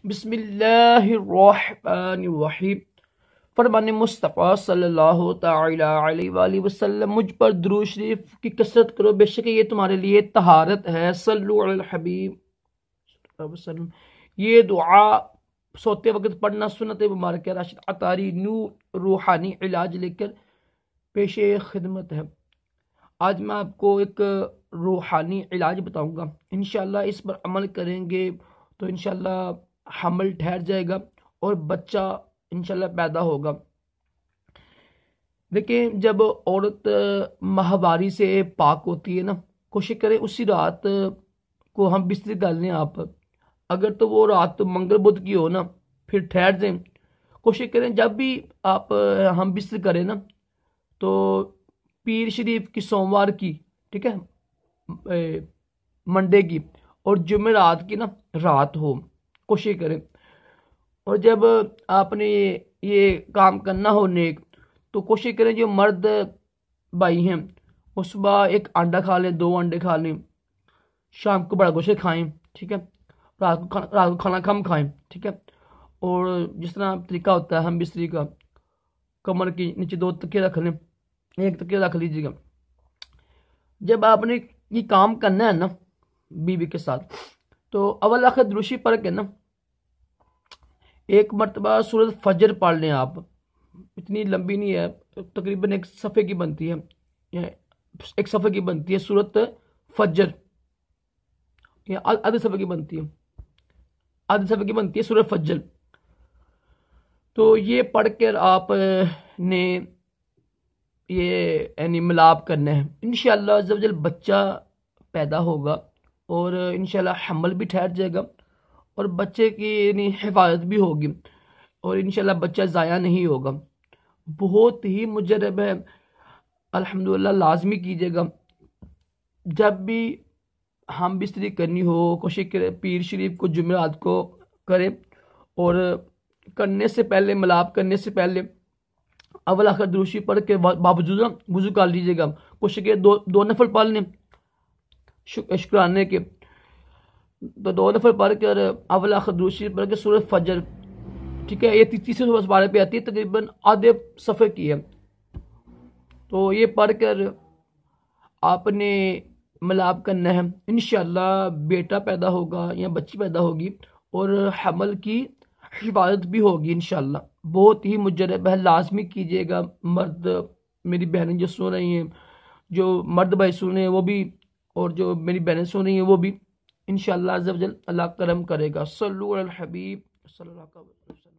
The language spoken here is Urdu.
بسم اللہ الرحمن الرحیم۔ فرمان مصطفیٰ صلی اللہ تعالی علیہ وآلہ وسلم، مجھ پر درود شریف کی کثرت کرو، بے شک یہ تمہارے لیے طہارت ہے۔ صلو علی الحبیب صلی اللہ علیہ وسلم۔ یہ دعا سوتے وقت پڑھنا سنت مبارک ہے۔ راشد عطاری نور روحانی علاج لے کر پیش خدمت ہے۔ آج میں آپ کو ایک روحانی علاج بتاؤں گا، انشاءاللہ اس پر عمل کریں گے تو انشاءاللہ حمل ٹھہر جائے گا اور بچہ انشاءاللہ پیدا ہوگا۔ دیکھیں، جب عورت ماہواری سے پاک ہوتی ہے نا، کوشش کریں اسی رات کو ہم بستری ڈال لیں۔ آپ اگر تو وہ رات منگل بدھ کی ہو نا، پھر ٹھہر دیں۔ کوشش کریں جب بھی آپ ہم بستری کریں نا، تو پیر شریف کی سوموار کی، ٹھیک ہے، منڈے کی اور جمعرات کی نا رات ہو، کوشش کریں۔ اور جب آپ نے یہ کام کرنا ہو نیک، تو کوشش کریں جو مرد بھائی ہیں وہ صبح ایک انڈا کھا لیں، 2 انڈے کھا لیں، شام کو بڑا گوشت کھائیں، ٹھیک ہے، رات کو کھانا کم کھائیں، ٹھیک ہے۔ اور جس طرح طریقہ ہوتا ہے ہم بستری کا، کمر کے نیچے 2 تکیے رکھ لیں، 1 تکیہ رکھ لیجیے گا۔ جب آپ نے یہ کام کرنا ہے نا بیوی کے ساتھ، تو اول آخر دروشی پڑھ کے نا 1 مرتبہ سورۃ فجر پڑھ لیں۔ آپ اتنی لمبی نہیں ہے، تقریباً 1 صفحے کی بنتی ہے، 1 صفحے کی بنتی ہے سورۃ فجر، یا آدھے صفحے کی بنتی ہے، آدھے صفحے کی بنتی ہے سورۃ فجر۔ تو یہ پڑھ کر آپ نے یہ یعنی ملاپ کرنا ہے، انشاءاللہ عز و جل بچہ پیدا ہوگا اور انشاءاللہ حمل بھی ٹھہر جائے گا اور بچے کی یعنی حفاظت بھی ہوگی اور انشاءاللہ بچہ ضائع نہیں ہوگا۔ بہت ہی مجرب ہے، الحمدللہ لازمی کیجیے گا۔ جب بھی ہم بستری کرنی ہو، کوشش کرے پیر شریف کو جمعرات کو کرے، اور کرنے سے پہلے، ملاپ کرنے سے پہلے اول آخر دروشی پڑھ کے باوجود وضو کر لیجیے گا۔ کوشش کرے 2 نفل پڑھ لیں شکرانے کے، تو 2 نفل پڑھ کر اول آخر دروشی پڑھ کے سورۃ فجر، ٹھیک ہے، یہ تیسرے پارے پہ آتی ہے، تقریباً آدھے صفحے کی ہے۔ تو یہ پڑھ کر آپ نے ملاپ کرنا ہے، انشاءاللہ بیٹا پیدا ہوگا یا بچی پیدا ہوگی اور حمل کی حفاظت بھی ہوگی انشاءاللہ۔ بہت ہی مجرب ہے، لازمی کیجیے گا۔ مرد میری بہنیں جو سن رہی ہیں، جو مرد بھائی سن رہے ہیں وہ بھی، اور جو میری بہنیں سن رہی ہیں وہ بھی، انشاءاللہ عز و جل اللہ کرم کرے گا۔ صلو علی الحبیب صلی اللہ علیہ وسلم۔